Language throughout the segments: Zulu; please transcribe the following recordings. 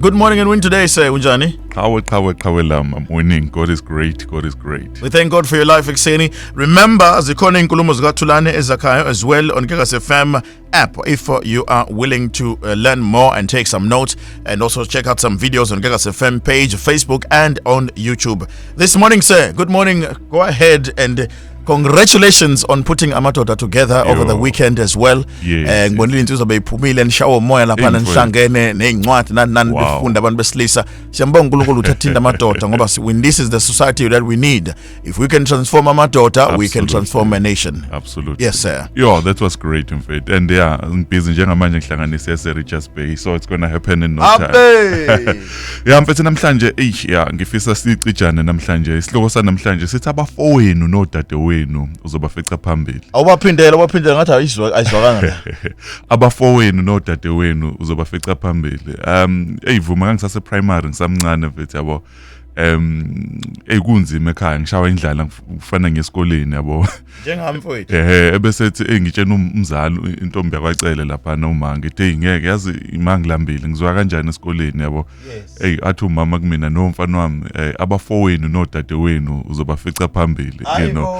Good morning and win today, sir. Unjani? I'm winning. God is great. God is great. We thank God for your life, Ekseni. Remember, zikhona inkulumo zikaThulane ezakhayo as well on Gagas FM app if you are willing to learn more and take some notes, and also check out some videos on Gagas FM page, Facebook and on YouTube. This morning, sir, good morning. Go ahead and congratulations on putting Amadoda together over the weekend as well. Ngibonile insizwa beyiphumile nishawa umoya lapha nihlangene nezincwadi nani befunda abantu besilisa. Siyambonga uNkulunkulu uthathinda amadoda ngoba this is the society that we need. If we can transform Amadoda, we can transform a nation. Absolutely. Yes, sir. Yeah, that was great in fact. And ngibhizi njengamanje ngihlanganise eRichards Bay, so it's going to happen in no time. Mfethu namhlanje ngifisa sicijane namhlanje. Isihloko sanamhlanje sithi abafowenu nodadewenu uzobafica phambili. Awubaphindela ngathi ayizwakanga. Abafowenu nodadewenu uzobafica phambili. Eyivuma ngisase primary ngisamncane mfethu yabo. Kunzima ekhaya ngishawa indlala kufana ngesikoleni yabo. Njengami mfowethu. Ebesethi ngitshena umzali intombi yakwacele lapha noma ngithi ngeke yazi imangilambile ngizwa kanjani esikoleni yabo. Athi umama kumina nomfana wami abafowenu nodadewenu uzobafica phambili, you know.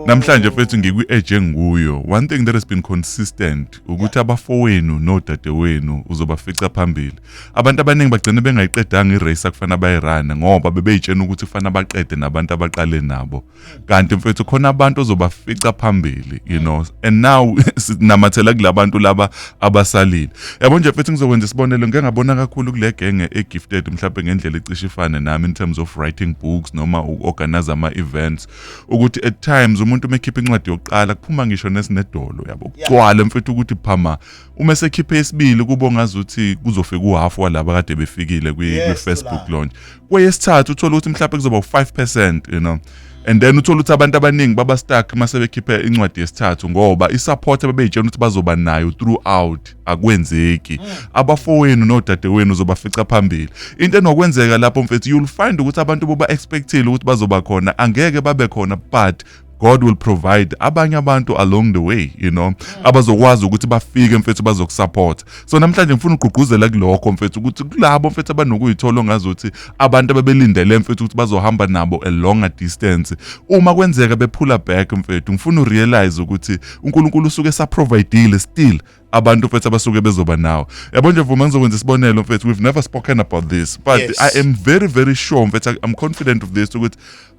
Namhlanje mfethu ngikwi-age engikuyo, one thing that has been consistent ukuthi abafowenu nodadewenu uzobafica phambili. Abantu abaningi bagcina bengayiqedanga irace akufana bayirana ngoba bebeyitshena ukuthi kufana baqede nabantu abaqale nabo. Kanti mfethu khona abantu ozobafica phambili, you know. And now sinamathela kulabantu laba abasalile. Yabo nje mfethu ngizokwenza isibonelo, ngeke ngabona kakhulu kule genge egifted mhlawumbe ngendlela ecishe ifane nami in terms of writing books noma uorganize ama events, ukuthi at times umuntu mekhipha incwadi yokuqala kuphuma ngisho nesinedolo yabo kugcwala mfethu ukuthi phama uma sekhiphe esibili kubo ngazuthi kuzofika uhalf walaba kade befikile kwi-Facebook launch. Kweyesithathu uthola ukuthi mhlawumbe kuzoba 5%, you know. And then uthola ukuthi abantu abaningi baba stuck mase bekhiphe incwadi yesithathu ngoba isupport ababeyitshela ukuthi bazoba nayo throughout akwenzeki. Abafowenu nodadewenu uzobafica phambili. Into enokwenzeka lapho mfethu you'll find ukuthi abantu boba expectile ukuthi bazoba khona angeke babe khona, but God will provide abanye abantu along the way, you know, abazokwazi ukuthi bafike mfethu bazokusupport. So namhlanje ngifuna ugqugquzela kulokho mfethu ukuthi kulabo mfethu abanokuyithola ngazuthi abantu ababelindele mfethu ukuthi bazohamba nabo a longer distance. Uma kwenzeka bephula back mfethu, ngifuna urealize ukuthi uNkulunkulu usuke saprovideile still abantu mfethu abasuke bezoba nawo. Yabo nje vuma ngizokwenza isibonelo mfethu, we've never spoken about this, but I am very very sure mfethu, I'm confident of this ukuthi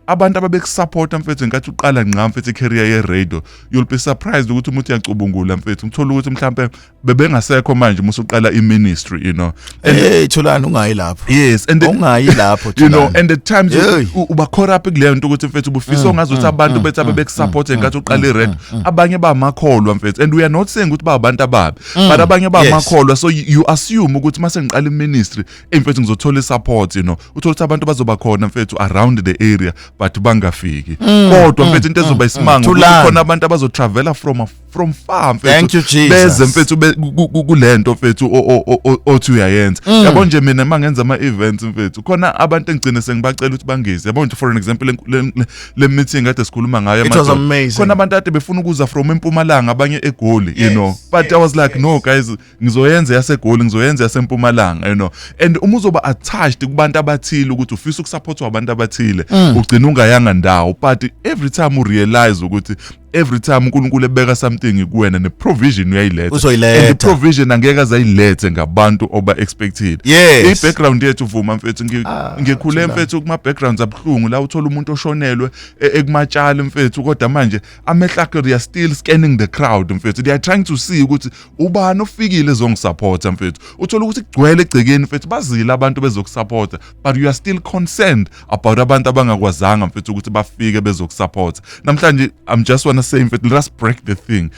abantu ababekusupport mfethu nkathi uqala ngqa mfethu career ye radio, you'll be surprised ukuthi umuntu uyacubungula mfethu uthola ukuthi mhlambe bebengasekho manje musuqala iministry, you know. Thulana ungayi lapho. Yes, and ungayi lapho you know, and the times uba corrupt kuleyo nto ukuthi mfethu ubufisa ngazuthi abantu bethu ababekusupport nkathi uqala iRadio abanye bamakholwa mfethu, and we are not saying ukuthi babantu ababi, but abanye bamakholwa, so you assume ukuthi mase ngiqala iministry mfethu ngizothola support, you know. Uthola ukuthi abantu bazoba khona mfethu around the area but bangafiki. Kodwa mfethu into ezoba isimanga khona abantu abazotravela from far mfethu beze mfethu kulento mfethu othi uyayenza. Yabo nje mina mangenza ama events mfethu khona abantu engigcine sengibacela ukuthi bangize. Yabo nje for an example le meeting kade sikhuluma ngayo khona abantu ade befuna ukuza from eMpumalanga abanye eGoli, you know, but I was like no guys, ngizoyenza yaseGoli, ngizoyenza yaseMpumalanga, you know. And uma uzoba attached kubantu abathile ukuthi ufisa ukusupport abantu abathile ugcina ungayanga ndawo, but every time you realize ukuthi every time uNkulunkulu ebeka something kuwena ne provision uyayiletha, and the provision angeke azayilethe ngabantu oba expected. I-background yethu vuma mfethu ngikhule mfethu kuma backgrounds abhlungu la uthola umuntu oshonelwe ekumatshali mfethu, kodwa manje amehlakhe they are still scanning the crowd mfethu, they are trying to see ukuthi ubani ofikile ezongisupport mfethu. Uthola ukuthi kugcwele egcekeni mfethu bazile abantu bezokusupport, but you are still concerned about abantu abangakwazanga mfethu ukuthi bafike bezokusupport. Namhlanje I'm just wanna say mfethu, let's break the thing.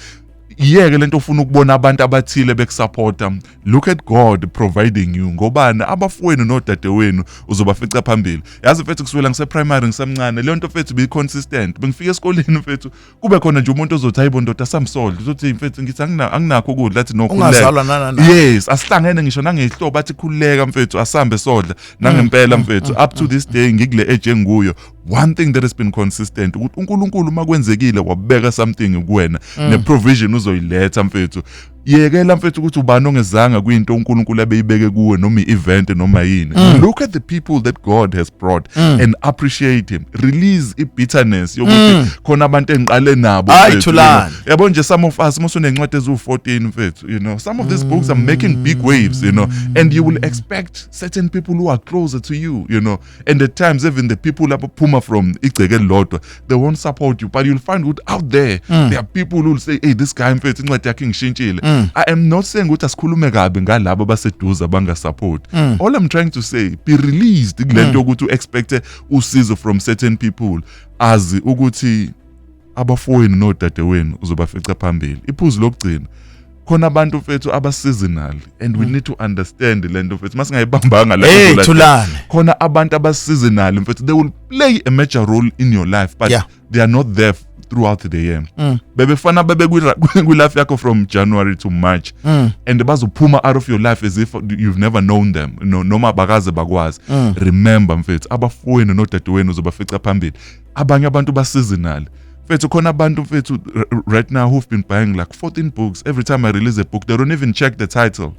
Yeke lento ufuna ukubona abantu abathile bekusupporta, look at God providing you. Ngobana abafowenu nodadewenu uzobafica phambili. Yazi mfethu kusukela ngise primary ngisamncane le nto mfethu be consistent. Bengifika esikoleni mfethu kube khona nje umuntu ozothi hayibo ndoda samsolid, uzothi mfethu ngithi anginakho ukudla athi nokhuleka. Yes, asihlangene ngisho nangehlobo athi khuleka mfethu asambe sodla nangempela mfethu. Up to this day ngikule age engikuyo, one thing that has been consistent ukuthi uNkulunkulu makwenzekile wabeka something kuwena ne provision uzoyiletha mfethu. yekela mfethu ukuthi ubani ongezanga kuyinto uNkulunkulu abeyibeke kuwe noma i-event noma yini. Look at the people that God has brought and appreciate him. Release i-bitterness yokuthi khona abantu engiqale nabo. Yabo nje some of us musunencwadi ezu-14 mfethu, you know, some of these books are making big waves, you know, and you will expect certain people who are closer to you, you know, and at times even the people abaphuma from igceke lodwa, they won't support you, but you'll find out there there are people who will say, hey, this guy mfethu incwadi yakhe ngishintshile. I am not saying ukuthi asikhulume kabi ngalabo abaseduze abanga-support. All I'm trying to say, be released kulento ukuthi u-expect usizo from certain people, azi ukuthi abafowenu nodadewenu uzobafica phambili. Iphuzu lokugcina, khona abantu mfethu aba-seasonal, and we need to understand lento mfethu masingayibambanga la khona abantu aba-seasonal mfethu, they will play a major role in your life, but they are not there throughout the year. Bebefana bebe kwi-life yakho from January to March, and bazophuma out of your life as if you've never known them, noma bakaze bakwazi. Remember mfethu, abafowenu nodadewenu uzobafica phambili. Abanye abantu ba-seasonal mfethu, khona abantu mfethu right now who've been buying like 14 books. Every time I release a book, they don't even check the title.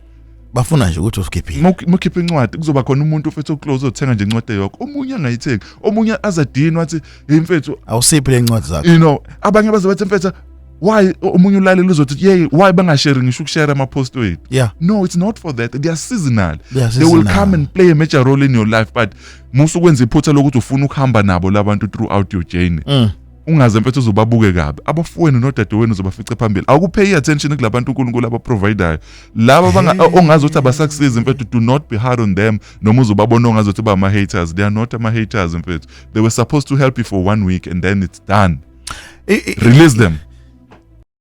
Bafuna nje ukuthi usikhiphe. Mukhiphe incwadi, kuzoba khona umuntu mfethu oclose othenga nje incwadi yokho. Omunye angayithengi, omunye azadini wathi, hey mfethu, awusiphi le ncwadi zakho. You know, abanye bazobathi mfethu, why omunye ulalela uzothi, yeah, why bangashare ngisho ukushare ama-post wethu? No, it's not for that. They are seasonal. They will come and play a major role in your life, but musukwenza iphutha lokuthi ufuna ukuhamba nabo labantu throughout your journey. Ungaze mfethu uzobabuke kabi. Abafowenu nodadewenu uzobafica phambili. Awukupay attention kulabantu uNkulunkulu abaprovidayo. Laba ongazi ukuthi abasucceed mfethu, do not be hard on them. Noma uzobabona ongazi ukuthi ama-haters. They are not ama-haters mfethu. They were supposed to help you for 1 week and then it's done. Release them.